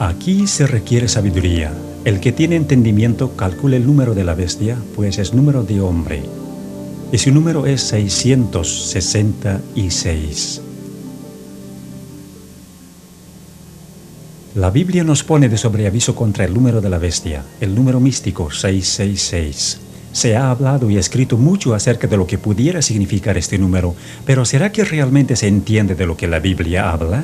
Aquí se requiere sabiduría. El que tiene entendimiento calcule el número de la bestia, pues es número de hombre. Y su número es 666. La Biblia nos pone de sobreaviso contra el número de la bestia, el número místico 666. Se ha hablado y escrito mucho acerca de lo que pudiera significar este número, pero ¿será que realmente se entiende de lo que la Biblia habla?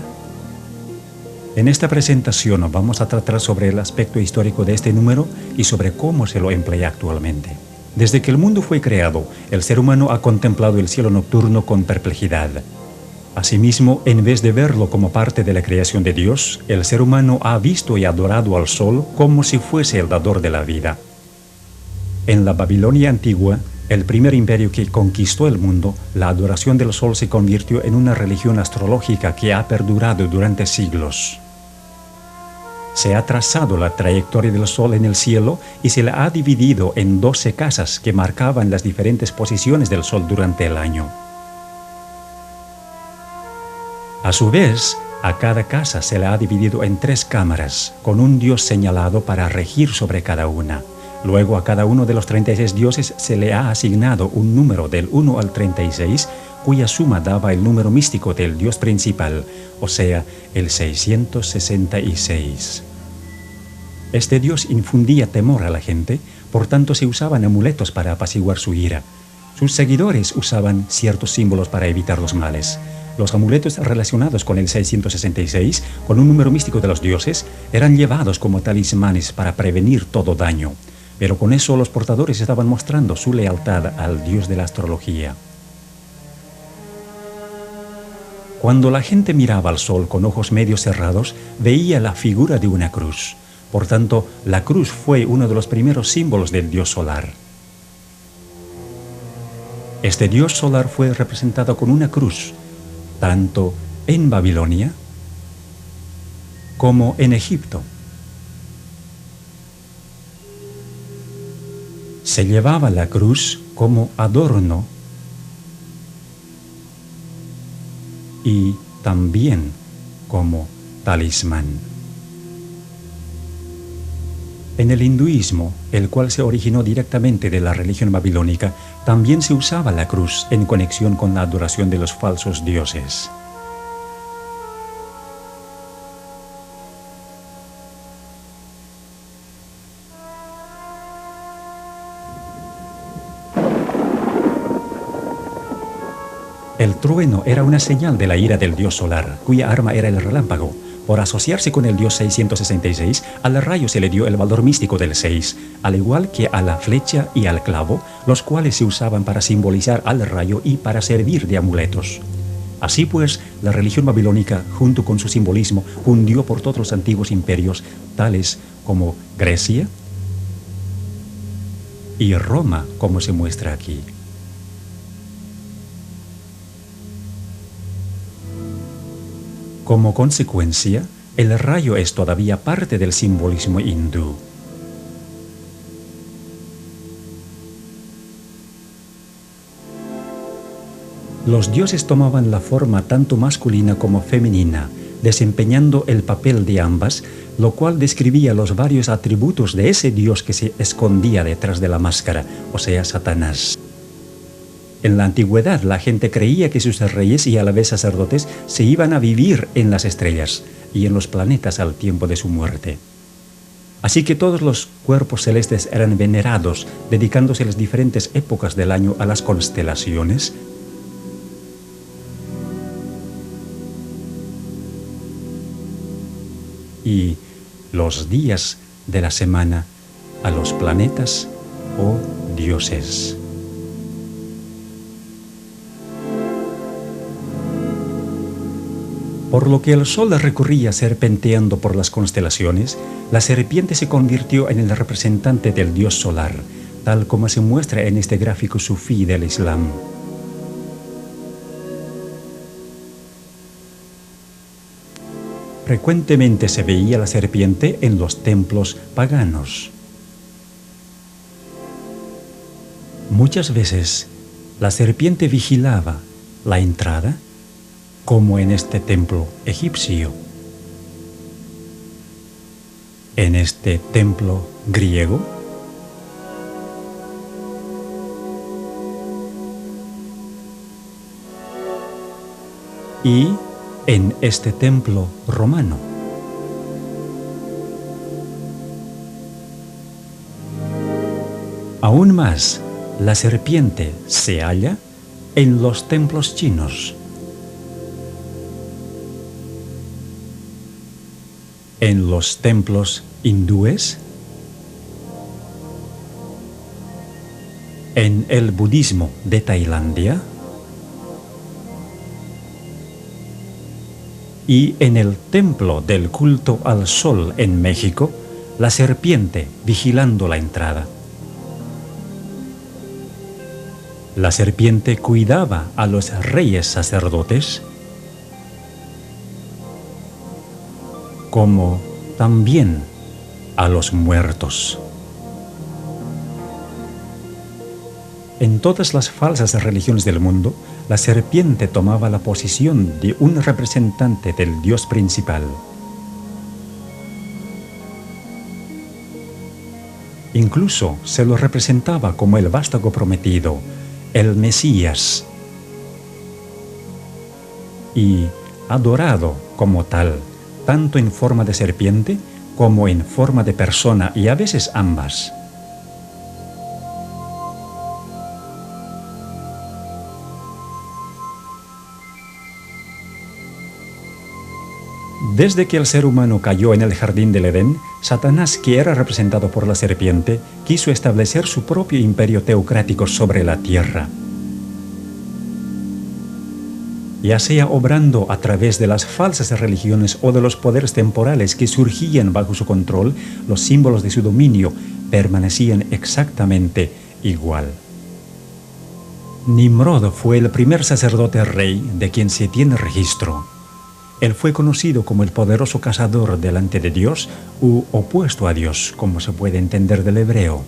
En esta presentación vamos a tratar sobre el aspecto histórico de este número y sobre cómo se lo emplea actualmente. Desde que el mundo fue creado, el ser humano ha contemplado el cielo nocturno con perplejidad. Asimismo, en vez de verlo como parte de la creación de Dios, el ser humano ha visto y adorado al sol como si fuese el dador de la vida. En la Babilonia antigua, el primer imperio que conquistó el mundo, la adoración del sol se convirtió en una religión astrológica que ha perdurado durante siglos. Se ha trazado la trayectoria del sol en el cielo y se la ha dividido en 12 casas que marcaban las diferentes posiciones del sol durante el año. A su vez, a cada casa se la ha dividido en 3 cámaras, con un dios señalado para regir sobre cada una. Luego a cada uno de los 36 dioses se le ha asignado un número del 1 al 36, cuya suma daba el número místico del dios principal, o sea, el 666. Este dios infundía temor a la gente, por tanto se usaban amuletos para apaciguar su ira. Sus seguidores usaban ciertos símbolos para evitar los males. Los amuletos relacionados con el 666, con un número místico de los dioses, eran llevados como talismanes para prevenir todo daño. Pero con eso los portadores estaban mostrando su lealtad al dios de la astrología. Cuando la gente miraba al sol con ojos medio cerrados, veía la figura de una cruz. Por tanto, la cruz fue uno de los primeros símbolos del dios solar. Este dios solar fue representado con una cruz, tanto en Babilonia como en Egipto. Se llevaba la cruz como adorno y también como talismán. En el hinduismo, el cual se originó directamente de la religión babilónica, también se usaba la cruz en conexión con la adoración de los falsos dioses. El trueno era una señal de la ira del dios solar, cuya arma era el relámpago. Por asociarse con el dios 666, al rayo se le dio el valor místico del 6, al igual que a la flecha y al clavo, los cuales se usaban para simbolizar al rayo y para servir de amuletos. Así pues, la religión babilónica, junto con su simbolismo, cundió por todos los antiguos imperios, tales como Grecia y Roma, como se muestra aquí. Como consecuencia, el rayo es todavía parte del simbolismo hindú. Los dioses tomaban la forma tanto masculina como femenina, desempeñando el papel de ambas, lo cual describía los varios atributos de ese dios que se escondía detrás de la máscara, o sea, Satanás. En la antigüedad, la gente creía que sus reyes y a la vez sacerdotes se iban a vivir en las estrellas y en los planetas al tiempo de su muerte. Así que todos los cuerpos celestes eran venerados, dedicándose las diferentes épocas del año a las constelaciones, y los días de la semana a los planetas o dioses. Por lo que el sol recorría serpenteando por las constelaciones, la serpiente se convirtió en el representante del dios solar, tal como se muestra en este gráfico sufí del Islam. Frecuentemente se veía la serpiente en los templos paganos. Muchas veces la serpiente vigilaba la entrada, como en este templo egipcio. en este templo griego? Y en este templo romano. Aún más, la serpiente se halla en los templos chinos, en los templos hindúes, en el budismo de Tailandia y en el templo del culto al sol en México, la serpiente vigilando la entrada. La serpiente cuidaba a los reyes sacerdotes, como también a los muertos. En todas las falsas religiones del mundo, la serpiente tomaba la posición de un representante del Dios principal. Incluso se lo representaba como el vástago prometido, el Mesías, y adorado como tal, tanto en forma de serpiente como en forma de persona, y a veces ambas. Desde que el ser humano cayó en el jardín del Edén, Satanás, que era representado por la serpiente, quiso establecer su propio imperio teocrático sobre la tierra. Ya sea obrando a través de las falsas religiones o de los poderes temporales que surgían bajo su control, los símbolos de su dominio permanecían exactamente igual. Nimrod fue el primer sacerdote rey de quien se tiene registro. Él fue conocido como el poderoso cazador delante de Dios u opuesto a Dios, como se puede entender del hebreo.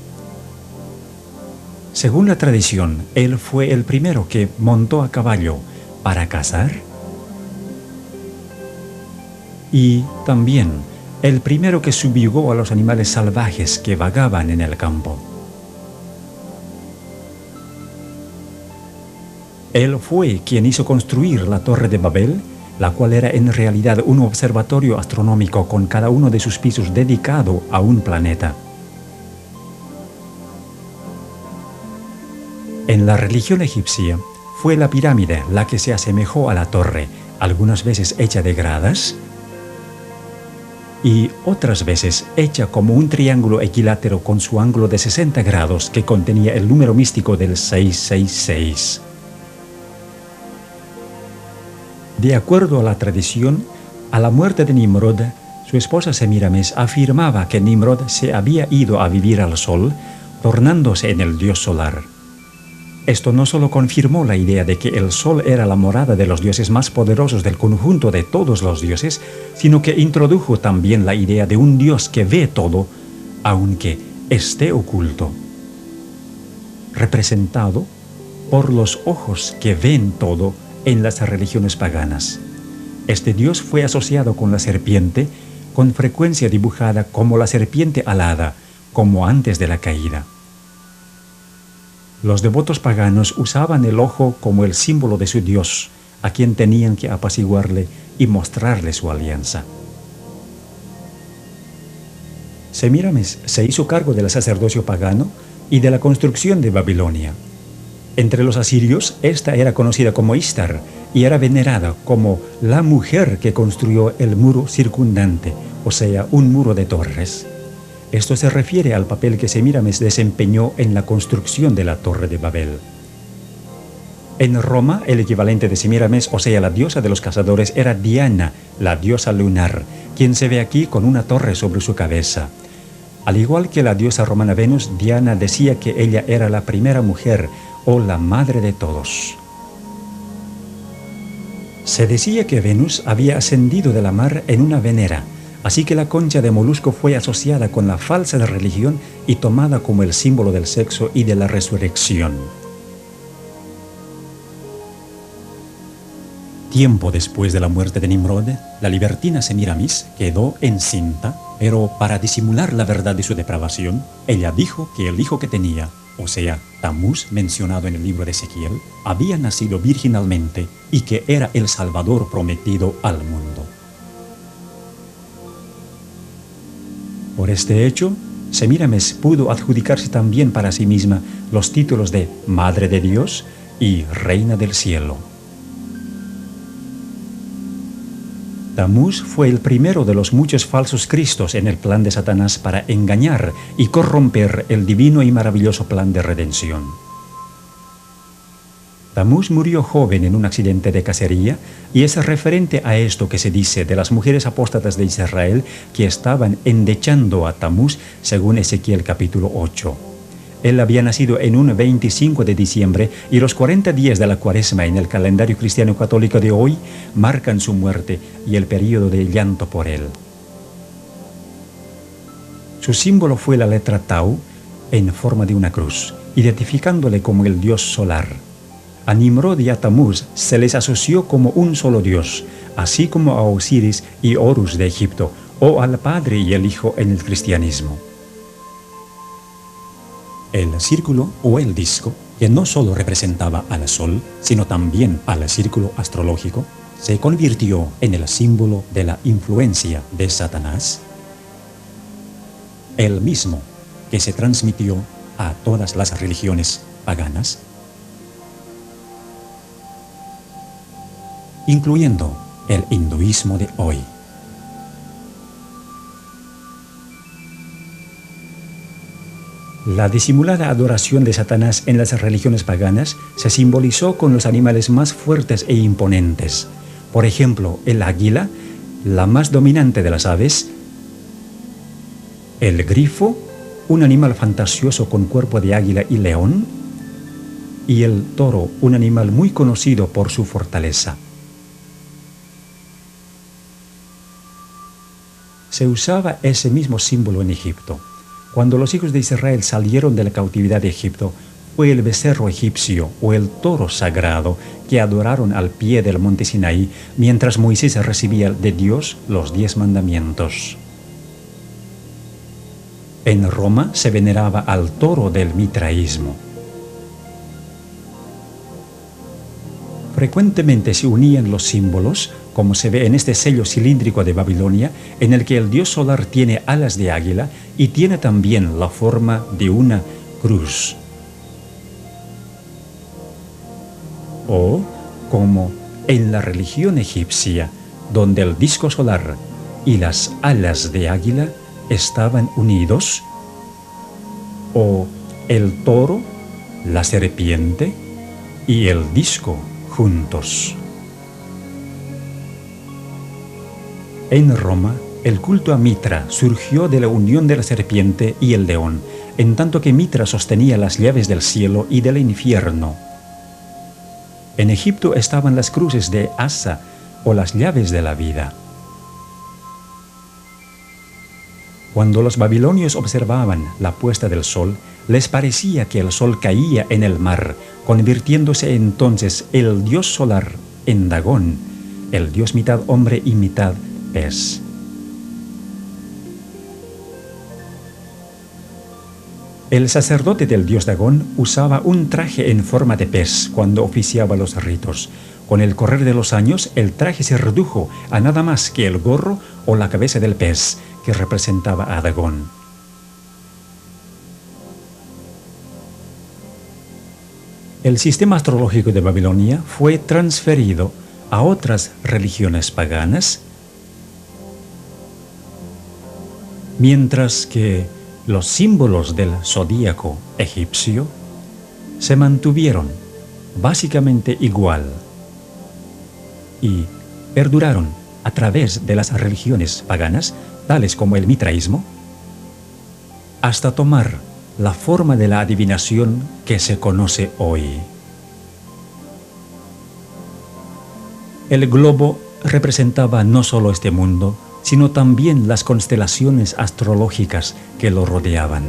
Según la tradición, él fue el primero que montó a caballo para cazar y también el primero que subjugó a los animales salvajes que vagaban en el campo. Él fue quien hizo construir la Torre de Babel, la cual era en realidad un observatorio astronómico con cada uno de sus pisos dedicado a un planeta. En la religión egipcia, fue la pirámide la que se asemejó a la torre, algunas veces hecha de gradas y otras veces hecha como un triángulo equilátero con su ángulo de 60 grados que contenía el número místico del 666. De acuerdo a la tradición, a la muerte de Nimrod, su esposa Semiramis afirmaba que Nimrod se había ido a vivir al sol, tornándose en el dios solar. Esto no solo confirmó la idea de que el sol era la morada de los dioses más poderosos del conjunto de todos los dioses, sino que introdujo también la idea de un dios que ve todo, aunque esté oculto, representado por los ojos que ven todo en las religiones paganas. Este dios fue asociado con la serpiente, con frecuencia dibujada como la serpiente alada, como antes de la caída. Los devotos paganos usaban el ojo como el símbolo de su dios, a quien tenían que apaciguarle y mostrarle su alianza. Semiramis se hizo cargo del sacerdocio pagano y de la construcción de Babilonia. Entre los asirios, esta era conocida como Istar y era venerada como la mujer que construyó el muro circundante, o sea, un muro de torres. Esto se refiere al papel que Semiramis desempeñó en la construcción de la Torre de Babel. En Roma, el equivalente de Semiramis, o sea, la diosa de los cazadores, era Diana, la diosa lunar, quien se ve aquí con una torre sobre su cabeza. Al igual que la diosa romana Venus, Diana decía que ella era la primera mujer o la madre de todos. Se decía que Venus había ascendido de la mar en una venera, así que la concha de molusco fue asociada con la falsa religión y tomada como el símbolo del sexo y de la resurrección. Tiempo después de la muerte de Nimrod, la libertina Semiramis quedó encinta Pero para disimular la verdad de su depravación, ella dijo que el hijo que tenía, o sea, Tamuz, mencionado en el libro de Ezequiel, había nacido virginalmente y que era el Salvador prometido al mundo. Por este hecho, Semíramis pudo adjudicarse también para sí misma los títulos de Madre de Dios y Reina del Cielo. Tamuz fue el primero de los muchos falsos cristos en el plan de Satanás para engañar y corromper el divino y maravilloso plan de redención. Tamuz murió joven en un accidente de cacería y es referente a esto que se dice de las mujeres apóstatas de Israel que estaban endechando a Tamuz según Ezequiel capítulo 8. Él había nacido en un 25 de diciembre y los 40 días de la Cuaresma en el calendario cristiano católico de hoy marcan su muerte y el período de llanto por él. Su símbolo fue la letra Tau en forma de una cruz, identificándole como el dios solar. A Nimrod y a Tamuz se les asoció como un solo dios, así como a Osiris y Horus de Egipto, o al Padre y el Hijo en el cristianismo. El círculo o el disco, que no solo representaba al Sol, sino también al círculo astrológico, se convirtió en el símbolo de la influencia de Satanás, el mismo que se transmitió a todas las religiones paganas, incluyendo el hinduismo de hoy. La disimulada adoración de Satanás en las religiones paganas se simbolizó con los animales más fuertes e imponentes. Por ejemplo, el águila, la más dominante de las aves, el grifo, un animal fantasioso con cuerpo de águila y león, y el toro, un animal muy conocido por su fortaleza. Se usaba ese mismo símbolo en Egipto. Cuando los hijos de Israel salieron de la cautividad de Egipto, fue el becerro egipcio o el toro sagrado que adoraron al pie del monte Sinaí mientras Moisés recibía de Dios los 10 mandamientos. En Roma se veneraba al toro del mitraísmo. Frecuentemente se unían los símbolos, como se ve en este sello cilíndrico de Babilonia, en el que el dios solar tiene alas de águila y tiene también la forma de una cruz. O, como en la religión egipcia, donde el disco solar y las alas de águila estaban unidos, o el toro, la serpiente y el disco juntos. En Roma, el culto a Mitra surgió de la unión de la serpiente y el león, en tanto que Mitra sostenía las llaves del cielo y del infierno. En Egipto estaban las cruces de Asa o las llaves de la vida. Cuando los babilonios observaban la puesta del sol, les parecía que el sol caía en el mar, convirtiéndose entonces el dios solar en Dagón, el dios mitad hombre y mitad pez. El sacerdote del dios Dagón usaba un traje en forma de pez cuando oficiaba los ritos. Con el correr de los años, el traje se redujo a nada más que el gorro o la cabeza del pez, que representaba a Dagón. El sistema astrológico de Babilonia fue transferido a otras religiones paganas, mientras que los símbolos del zodíaco egipcio se mantuvieron básicamente igual y perduraron a través de las religiones paganas, tales como el mitraísmo, hasta tomar la forma de la adivinación que se conoce hoy. El globo representaba no solo este mundo, sino también las constelaciones astrológicas que lo rodeaban.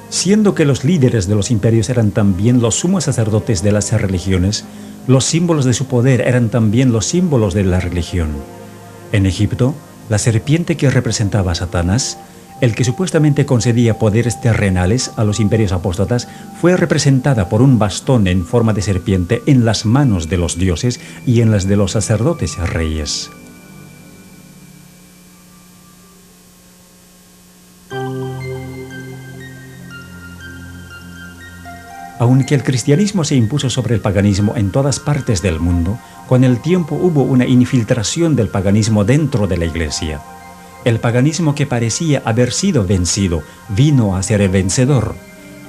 Siendo que los líderes de los imperios eran también los sumos sacerdotes de las religiones, los símbolos de su poder eran también los símbolos de la religión. En Egipto, la serpiente que representaba a Satanás, el que supuestamente concedía poderes terrenales a los imperios apóstatas, fue representada por un bastón en forma de serpiente en las manos de los dioses y en las de los sacerdotes reyes. Aunque el cristianismo se impuso sobre el paganismo en todas partes del mundo, con el tiempo hubo una infiltración del paganismo dentro de la Iglesia. El paganismo que parecía haber sido vencido vino a ser el vencedor.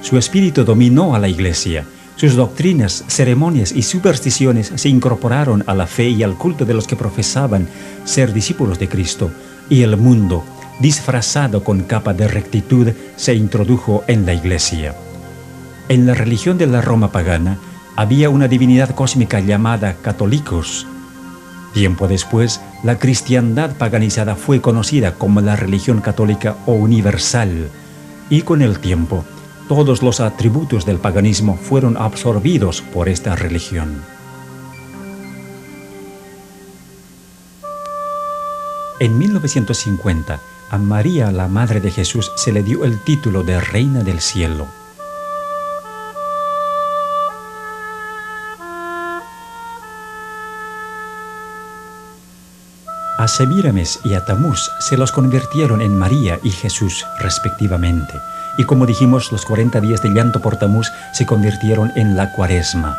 Su espíritu dominó a la Iglesia. Sus doctrinas, ceremonias y supersticiones se incorporaron a la fe y al culto de los que profesaban ser discípulos de Cristo, y el mundo, disfrazado con capa de rectitud, se introdujo en la Iglesia. En la religión de la Roma pagana había una divinidad cósmica llamada Catholicos. Tiempo después, la cristiandad paganizada fue conocida como la religión católica o universal, y con el tiempo, todos los atributos del paganismo fueron absorbidos por esta religión. En 1950, a María, la Madre de Jesús, se le dio el título de Reina del Cielo. A Semíramis y a Tamuz se los convirtieron en María y Jesús respectivamente, y como dijimos, los 40 días de llanto por Tamuz se convirtieron en la Cuaresma.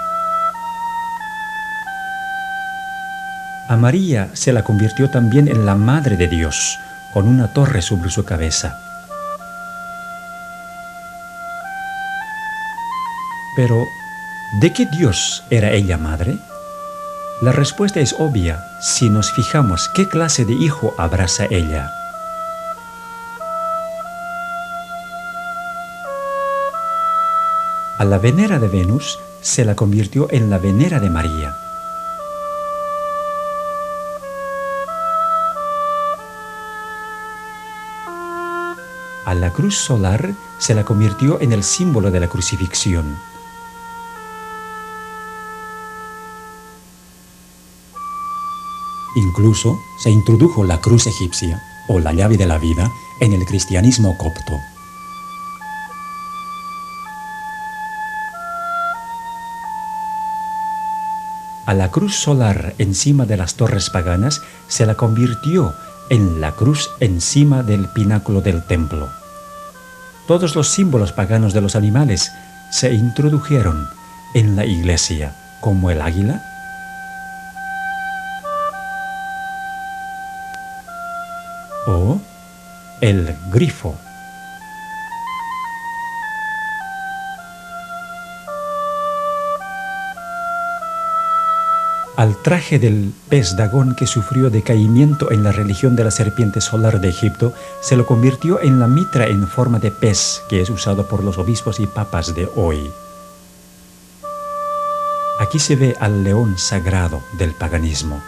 A María se la convirtió también en la Madre de Dios, con una torre sobre su cabeza. Pero, ¿de qué Dios era ella madre? La respuesta es obvia si nos fijamos qué clase de hijo abraza ella. A la Venera de Venus se la convirtió en la Venera de María. A la cruz solar se la convirtió en el símbolo de la crucifixión. Incluso se introdujo la cruz egipcia, o la llave de la vida, en el cristianismo copto. A la cruz solar encima de las torres paganas se la convirtió en la cruz encima del pináculo del templo. Todos los símbolos paganos de los animales se introdujeron en la Iglesia, como el águila, o el grifo. Al traje del pez Dagón, que sufrió decaimiento en la religión de la serpiente solar de Egipto, se lo convirtió en la mitra en forma de pez, que es usado por los obispos y papas de hoy. Aquí se ve al león sagrado del paganismo.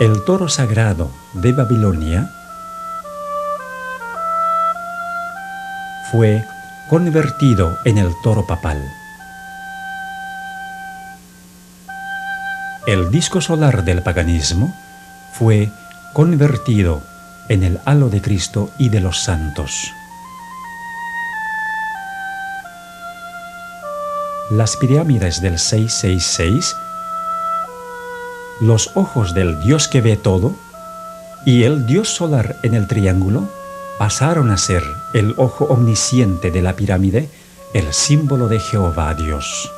El toro sagrado de Babilonia fue convertido en el toro papal. El disco solar del paganismo fue convertido en el halo de Cristo y de los santos. Las pirámides del 666, los ojos del Dios que ve todo y el Dios solar en el triángulo pasaron a ser el ojo omnisciente de la pirámide, el símbolo de Jehová Dios.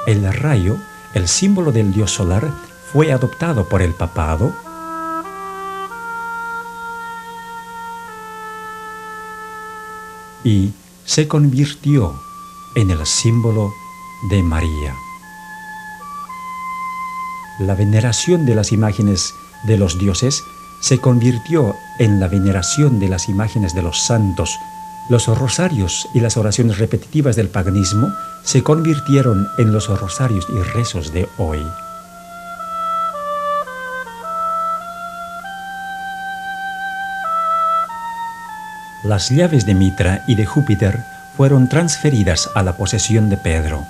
El rayo, el símbolo del Dios solar, fue adoptado por el papado y se convirtió en el símbolo de María. La veneración de las imágenes de los dioses se convirtió en la veneración de las imágenes de los santos. Los rosarios y las oraciones repetitivas del paganismo se convirtieron en los rosarios y rezos de hoy. Las llaves de Mitra y de Júpiter fueron transferidas a la posesión de Pedro.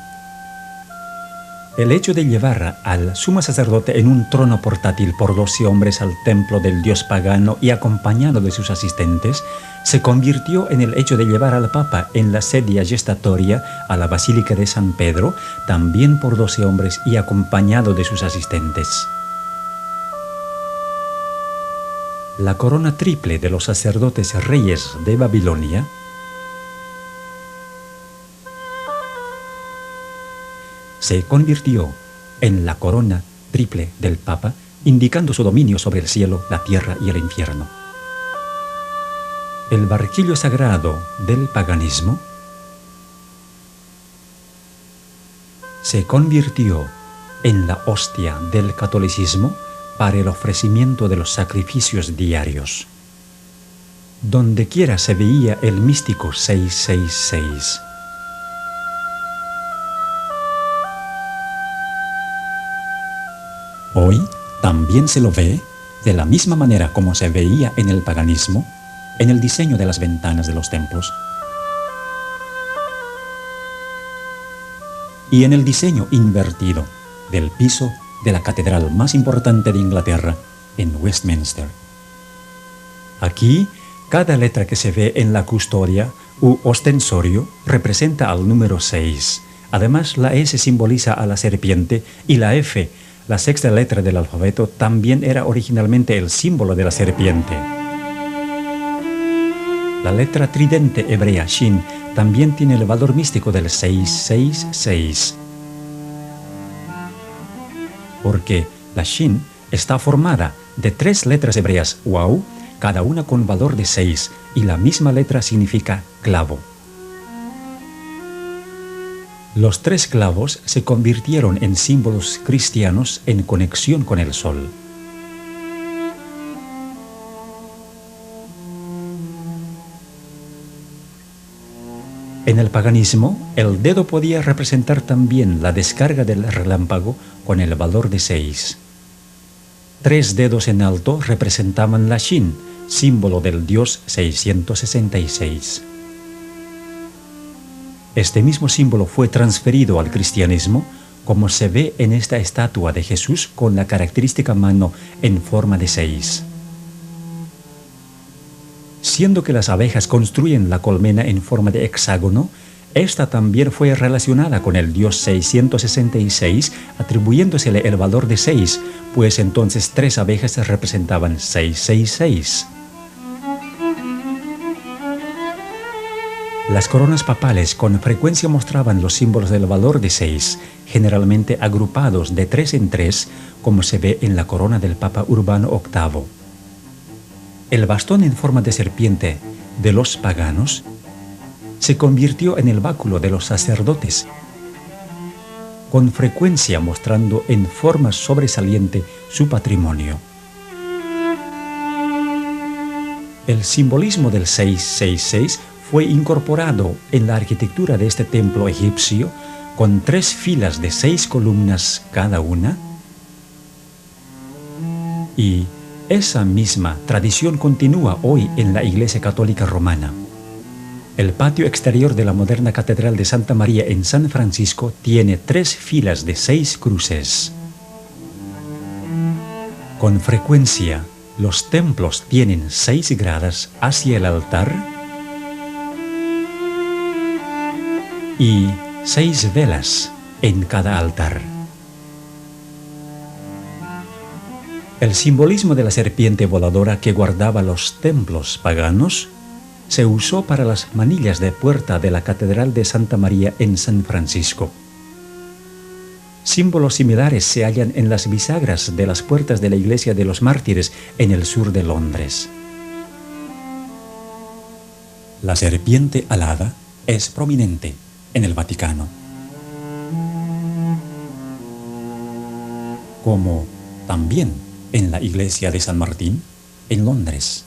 El hecho de llevar al sumo sacerdote en un trono portátil por 12 hombres al templo del dios pagano y acompañado de sus asistentes, se convirtió en el hecho de llevar al Papa en la sedia gestatoria a la Basílica de San Pedro, también por 12 hombres y acompañado de sus asistentes. La corona triple de los sacerdotes reyes de Babilonia se convirtió en la corona triple del Papa, indicando su dominio sobre el cielo, la tierra y el infierno. El barquillo sagrado del paganismo se convirtió en la hostia del catolicismo para el ofrecimiento de los sacrificios diarios. Dondequiera se veía el místico 666. Hoy también se lo ve de la misma manera como se veía en el paganismo, en el diseño de las ventanas de los templos y en el diseño invertido del piso de la catedral más importante de Inglaterra, en Westminster. Aquí, cada letra que se ve en la custodia u ostensorio representa al número 6. Además, la S simboliza a la serpiente y la F, la sexta letra del alfabeto, también era originalmente el símbolo de la serpiente. La letra tridente hebrea Shin también tiene el valor místico del 666, porque la Shin está formada de 3 letras hebreas Waw, cada una con valor de 6, y la misma letra significa clavo. Los 3 clavos se convirtieron en símbolos cristianos en conexión con el sol. En el paganismo, el dedo podía representar también la descarga del relámpago con el valor de 6. 3 dedos en alto representaban la Shin, símbolo del dios 666. Este mismo símbolo fue transferido al cristianismo, como se ve en esta estatua de Jesús con la característica mano en forma de 6. Siendo que las abejas construyen la colmena en forma de hexágono, esta también fue relacionada con el dios 666, atribuyéndosele el valor de 6, pues entonces 3 abejas representaban 666. Las coronas papales con frecuencia mostraban los símbolos del valor de 6, generalmente agrupados de 3 en 3, como se ve en la corona del Papa Urbano VIII. El bastón en forma de serpiente de los paganos se convirtió en el báculo de los sacerdotes, con frecuencia mostrando en forma sobresaliente su patrimonio. El simbolismo del 666 fue incorporado en la arquitectura de este templo egipcio con 3 filas de 6 columnas cada una, y esa misma tradición continúa hoy en la Iglesia Católica Romana. El patio exterior de la moderna Catedral de Santa María en San Francisco tiene 3 filas de 6 cruces. Con frecuencia, los templos tienen 6 gradas hacia el altar y 6 velas en cada altar. El simbolismo de la serpiente voladora que guardaba los templos paganos se usó para las manillas de puerta de la Catedral de Santa María en San Francisco. Símbolos similares se hallan en las bisagras de las puertas de la Iglesia de los Mártires en el sur de Londres. La serpiente alada es prominente en el Vaticano, como también en la Iglesia de San Martín en Londres.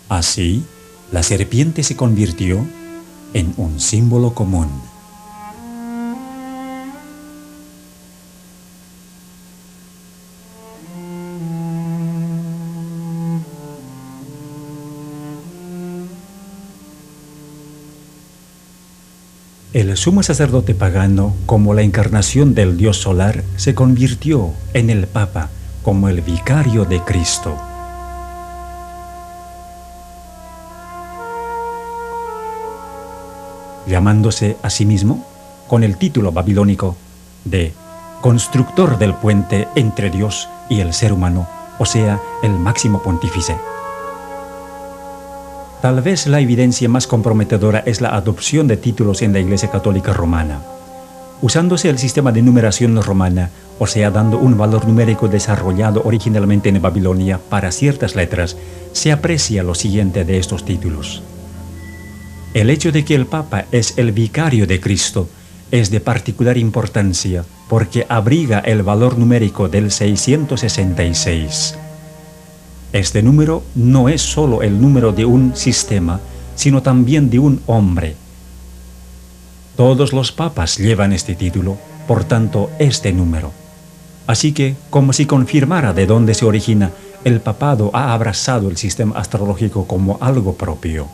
Así, la serpiente se convirtió en un símbolo común. El sumo sacerdote pagano, como la encarnación del Dios solar, se convirtió en el Papa como el vicario de Cristo. Llamándose a sí mismo con el título babilónico de constructor del puente entre Dios y el ser humano, o sea, el máximo pontífice. Tal vez la evidencia más comprometedora es la adopción de títulos en la Iglesia Católica Romana. Usándose el sistema de numeración romana, o sea, dando un valor numérico desarrollado originalmente en Babilonia para ciertas letras, se aprecia lo siguiente de estos títulos. El hecho de que el Papa es el vicario de Cristo es de particular importancia porque abriga el valor numérico del 666. Este número no es solo el número de un sistema, sino también de un hombre. Todos los papas llevan este título, por tanto, este número. Así que, como si confirmara de dónde se origina, el papado ha abrazado el sistema astrológico como algo propio.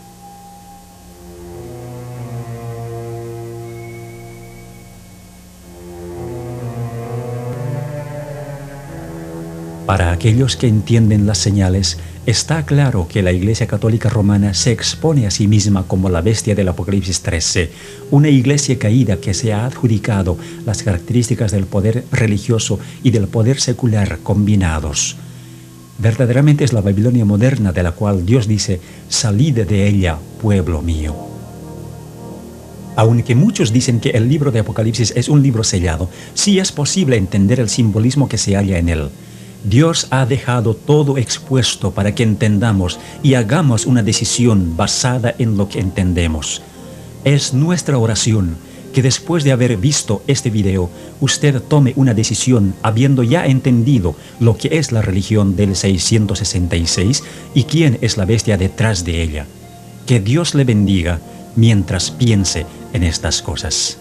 Para aquellos que entienden las señales, está claro que la Iglesia Católica Romana se expone a sí misma como la bestia del Apocalipsis 13, una iglesia caída que se ha adjudicado las características del poder religioso y del poder secular combinados. Verdaderamente es la Babilonia moderna de la cual Dios dice: «Salid de ella, pueblo mío». Aunque muchos dicen que el libro de Apocalipsis es un libro sellado, sí es posible entender el simbolismo que se halla en él. Dios ha dejado todo expuesto para que entendamos y hagamos una decisión basada en lo que entendemos. Es nuestra oración que después de haber visto este video, usted tome una decisión habiendo ya entendido lo que es la religión del 666 y quién es la bestia detrás de ella. Que Dios le bendiga mientras piense en estas cosas.